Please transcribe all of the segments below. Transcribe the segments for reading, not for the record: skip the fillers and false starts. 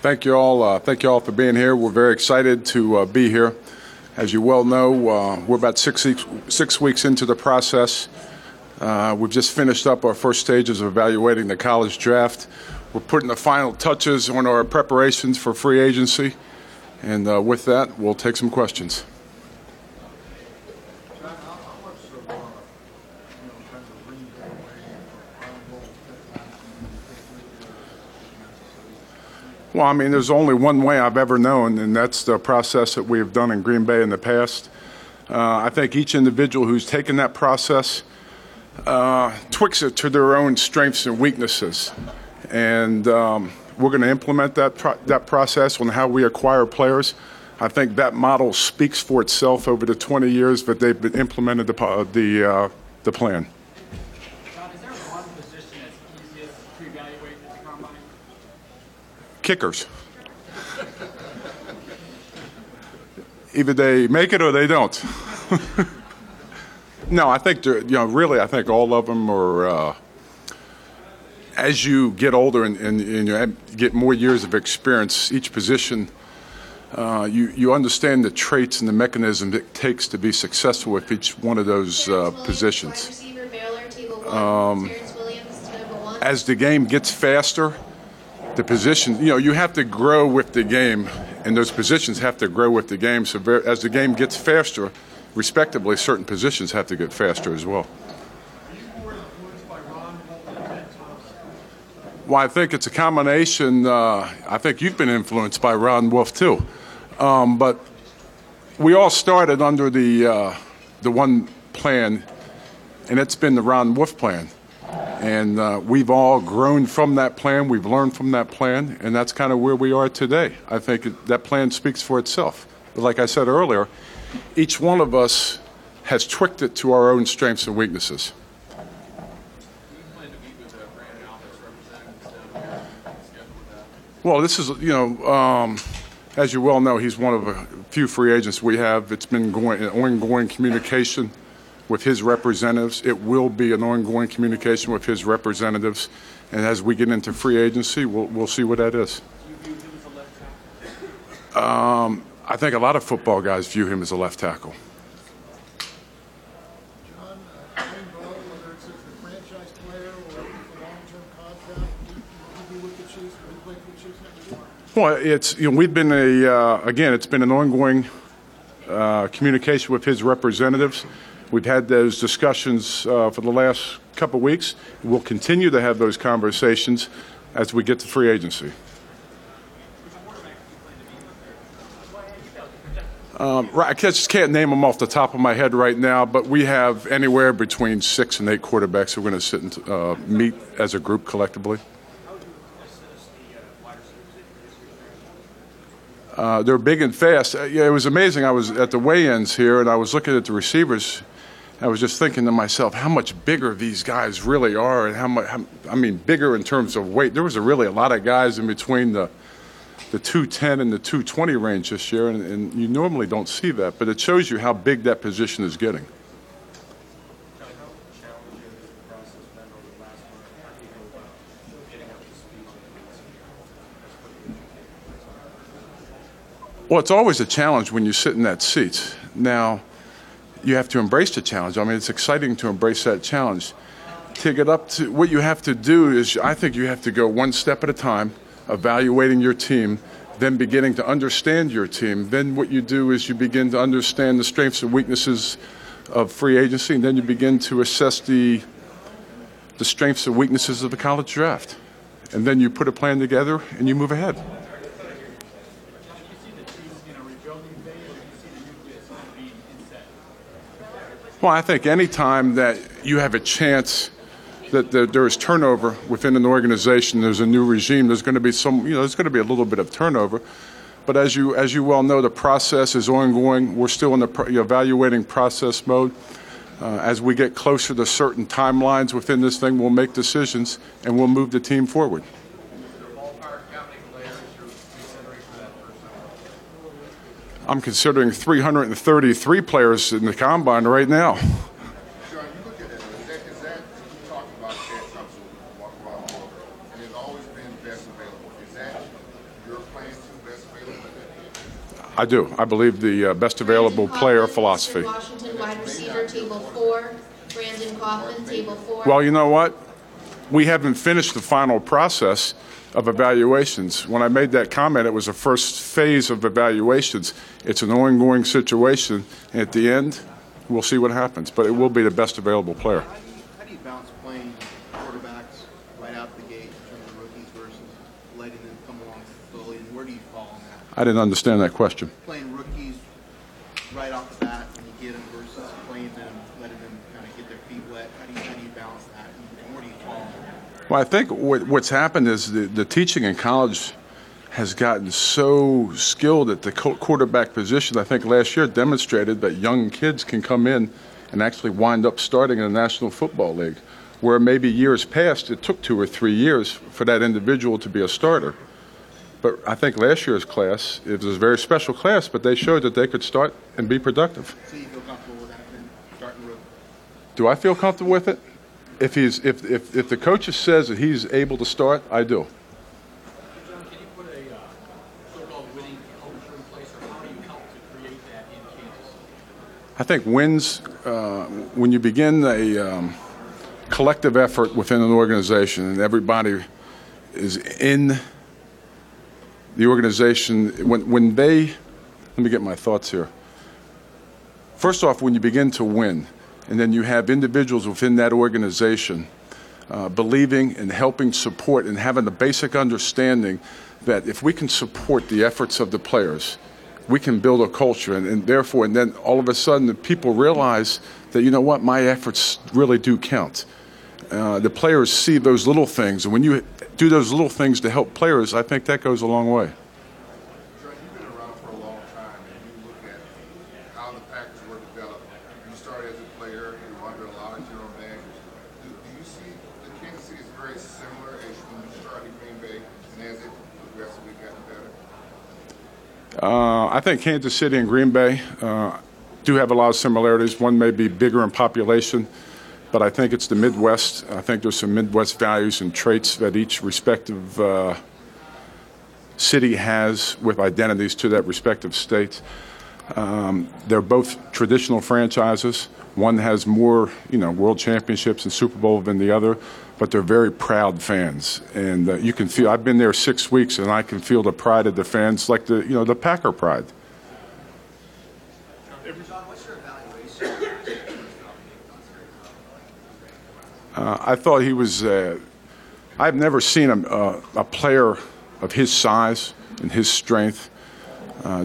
Thank you all. Thank you all for being here. We're very excited to be here. As you well know, we're about six weeks into the process. We've just finished up our first stages of evaluating the college draft. We're putting the final touches on our preparations for free agency. And with that, we'll take some questions. Well, I mean, there's only one way I've ever known, and that's the process that we've done in Green Bay in the past. I think each individual who's taken that process tweaks it to their own strengths and weaknesses. And we're going to implement that process on how we acquire players. I think that model speaks for itself over the 20 years that they've been implemented the plan. John, is there one position that's easiest to evaluate at the combine? Kickers. Either they make it or they don't. No, I think really, I think all of them are. As you get older and you get more years of experience, each position, you understand the traits and the mechanism it takes to be successful with each one of those positions. As the game gets faster, the position, you have to grow with the game, and those positions have to grow with the game. So as the game gets faster, respectively, certain positions have to get faster as well. Well, I think it's a combination. I think you've been influenced by Ron Wolf too, but we all started under the one plan, and it's been the Ron Wolf plan. And we've all grown from that plan. We've learned from that plan, and that's kind of where we are today. I think that plan speaks for itself. But like I said earlier, each one of us has tweaked it to our own strengths and weaknesses. Well, this is, as you well know, he's one of a few free agents we have. It's been ongoing communication with his representatives. It will be an ongoing communication with his representatives. And as we get into free agency, we'll see what that is. Do you view him as a left tackle? I think a lot of football guys view him as a left tackle. John, whether it's a franchise player or a long-term contract, you be with the Chiefs, you play for the Chiefs next year? Well, it's we've been it's been an ongoing communication with his representatives. We've had those discussions for the last couple of weeks. We'll continue to have those conversations as we get to free agency. I just can't name them off the top of my head right now, but we have anywhere between 6 and 8 quarterbacks who are going to sit and meet as a group collectively. They're big and fast. It was amazing. I was at the weigh-ins here, and I was looking at the receivers. I was just thinking to myself how much bigger these guys really are, and how much, bigger in terms of weight. There was really a lot of guys in between the 210 and the 220 range this year, and you normally don't see that, but it shows you how big that position is getting. Well, it's always a challenge when you sit in that seat. Now, you have to embrace the challenge. It's exciting to embrace that challenge. To get up to what you have to do is, I think you have to go one step at a time, evaluating your team, then beginning to understand your team. Then what you do is you begin to understand the strengths and weaknesses of free agency, and then you begin to assess the strengths and weaknesses of the college draft. And then you put a plan together and you move ahead. Well, I think any time that you have a chance that there is turnover within an organization, there's a new regime, there's going to be there's going to be a little bit of turnover. But as you well know, the process is ongoing. We're still in the evaluating process mode. As we get closer to certain timelines within this thing, we'll make decisions and we'll move the team forward. I'm considering 333 players in the combine right now. John, you look at it, is that you talk about that comes with and it's always been best available. Is that your plan I do. I believe the best available player philosophy. Washington, wide receiver, table 4. Brandon Kaufman, table 4. Well, you know what? We haven't finished the final process of evaluations. When I made that comment, it was the first phase of evaluations. It's an ongoing situation, and at the end, we'll see what happens. But it will be the best available player. How do you balance playing quarterbacks right out the gate in terms of rookies versus letting them come along slowly, and where do you fall on that? I didn't understand that question. Playing rookies right off the bat when you get them versus playing them, letting them kind of get their feet wet. How do you balance that, and where do you fall on that? Well, I think what's happened is the teaching in college has gotten so skilled at the quarterback position. I think last year demonstrated that young kids can come in and actually wind up starting in the National Football League, where maybe years past it took 2 or 3 years for that individual to be a starter. But I think last year's class, it was a very special class, but they showed that they could start and be productive. So you feel comfortable with that then, starting rookie? Do I feel comfortable with it? If the coach says that he's able to start, I do. John, can you put a so-called winning culture in place, or how do you help to create that in Kansas City? I think wins, when you begin a collective effort within an organization and everybody is in the organization, when they, let me get my thoughts here. First off, when you begin to win, and then you have individuals within that organization believing and helping support and having the basic understanding that if we can support the efforts of the players, we can build a culture. And therefore, and then all of a sudden, the people realize that, you know what, my efforts really do count. The players see those little things. And when you do those little things to help players, I think that goes a long way. John, you've been around for a long time, and you look at how the Packers were developed. You started as a player, you were under a lot of general managers. Do you see the Kansas City is very similar as when you started in Green Bay and as it progressively gotten better? I think Kansas City and Green Bay do have a lot of similarities. One may be bigger in population, but I think it's the Midwest. I think there's some Midwest values and traits that each respective city has with identities to that respective state. They're both traditional franchises. One has more, world championships and Super Bowl than the other, but they're very proud fans. And you can feel, I've been there 6 weeks, and I can feel the pride of the fans, like the Packer pride. What's your evaluation? I thought he was, I've never seen a player of his size and his strength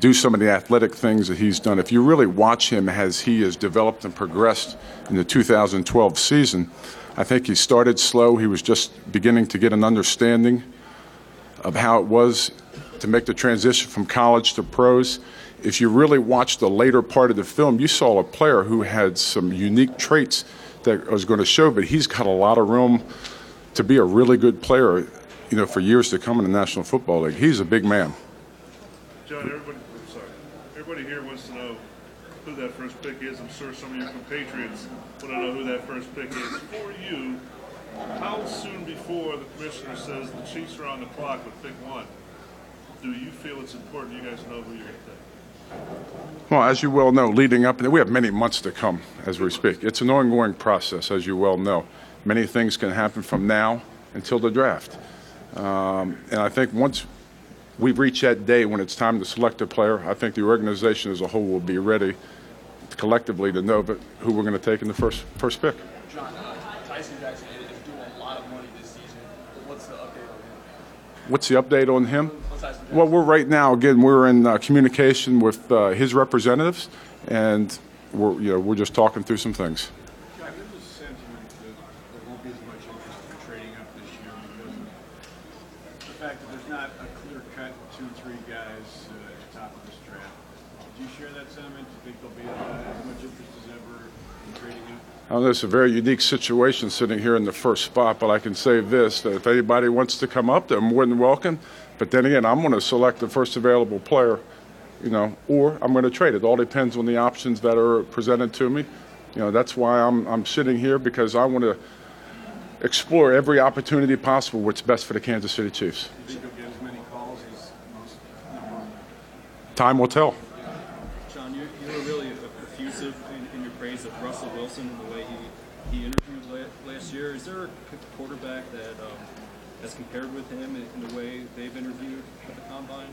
do some of the athletic things that he's done. If you really watch him as he has developed and progressed in the 2012 season, I think he started slow. He was just beginning to get an understanding of how it was to make the transition from college to pros. If you really watched the later part of the film, you saw a player who had some unique traits that I was going to show, but he's got a lot of room to be a really good player, for years to come in the National Football League. He's a big man. John, everybody here wants to know who that first pick is. I'm sure some of your compatriots want to know who that first pick is. For you, how soon before the commissioner says the Chiefs are on the clock with pick 1, do you feel it's important you guys know who you're going to take? Well, as you well know, leading up, we have many months to come as we speak. It's an ongoing process, as you well know. Many things can happen from now until the draft. And I think once we reach that day when it's time to select a player, I think the organization as a whole will be ready collectively to know who we're going to take in the first pick. John, Tyson Jackson is doing a lot of money this season. What's the update on him? What's the update on him? Well, we're in communication with his representatives, and we're just talking through some things. John, there's a sentiment that there won't be as much interest in trading up this year because of the fact that there's not a clear-cut 2-3 guys at the top of this draft. Do you share that sentiment? Do you think there'll be as much interest as ever in trading up? This is a very unique situation sitting here in the first spot, but I can say this, that if anybody wants to come up, they're more than welcome. But then again, I'm going to select the first available player, or I'm going to trade. It all depends on the options that are presented to me. That's why I'm sitting here, because I want to explore every opportunity possible what's best for the Kansas City Chiefs. Do you think you'll get as many calls as most number one time will tell. John, you were really effusive in your praise of Russell Wilson and the way he interviewed last year. Is there a quarterback that has compared with him in the way they've interviewed at the Combine?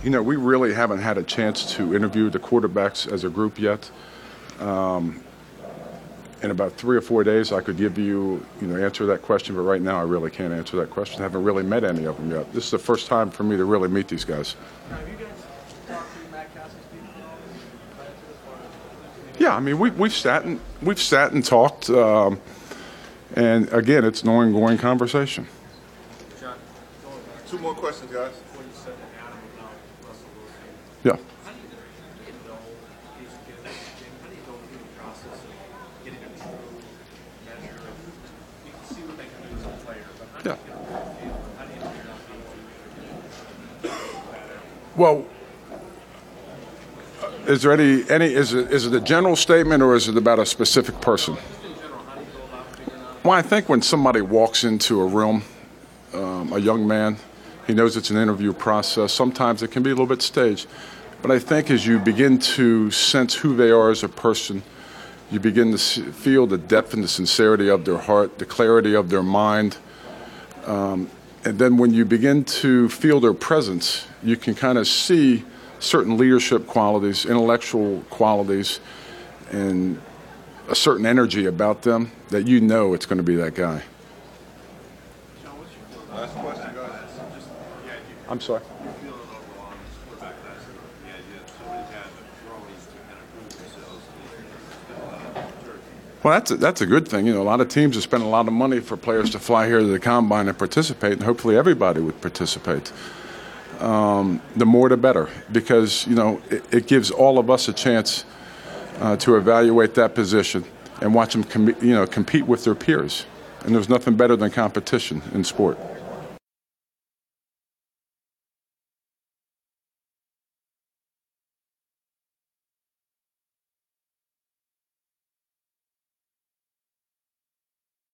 You know, we really haven't had a chance to interview the quarterbacks as a group yet. In about 3 or 4 days, I could give you, answer that question, but right now I really can't answer that question. I haven't really met any of them yet. This is the first time for me to really meet these guys. Have you guys talked to Matt Cass's people? Yeah, I mean, we've sat and talked, and again, it's an ongoing conversation. John, 2 more questions, guys. What you said to Adam about Russell Wilson. Yeah. How do you know these kids? How do you go through the process of getting a true measure of? You can see what they can do as a player, but how do you Yeah. get a real feel? How do you figure out how to Well, is there is it a general statement or is it about a specific person? just in general? How do you go about figuring out? Well, I think when somebody walks into a room, a young man, he knows it's an interview process. Sometimes it can be a little bit staged. But I think as you begin to sense who they are as a person, you begin to feel the depth and the sincerity of their heart, the clarity of their mind. And then when you begin to feel their presence, you can kind of see certain leadership qualities, intellectual qualities, and a certain energy about them that you know it's going to be that guy. Last question, guys. I'm sorry. You're feeling overall on this quarterback class, the idea that so many guys are growing to kind of prove themselves. Well, that's a good thing. A lot of teams have spent a lot of money for players to fly here to the Combine and participate, and hopefully everybody would participate. The more the better, because, it gives all of us a chance to evaluate that position and watch them compete with their peers. And there's nothing better than competition in sport.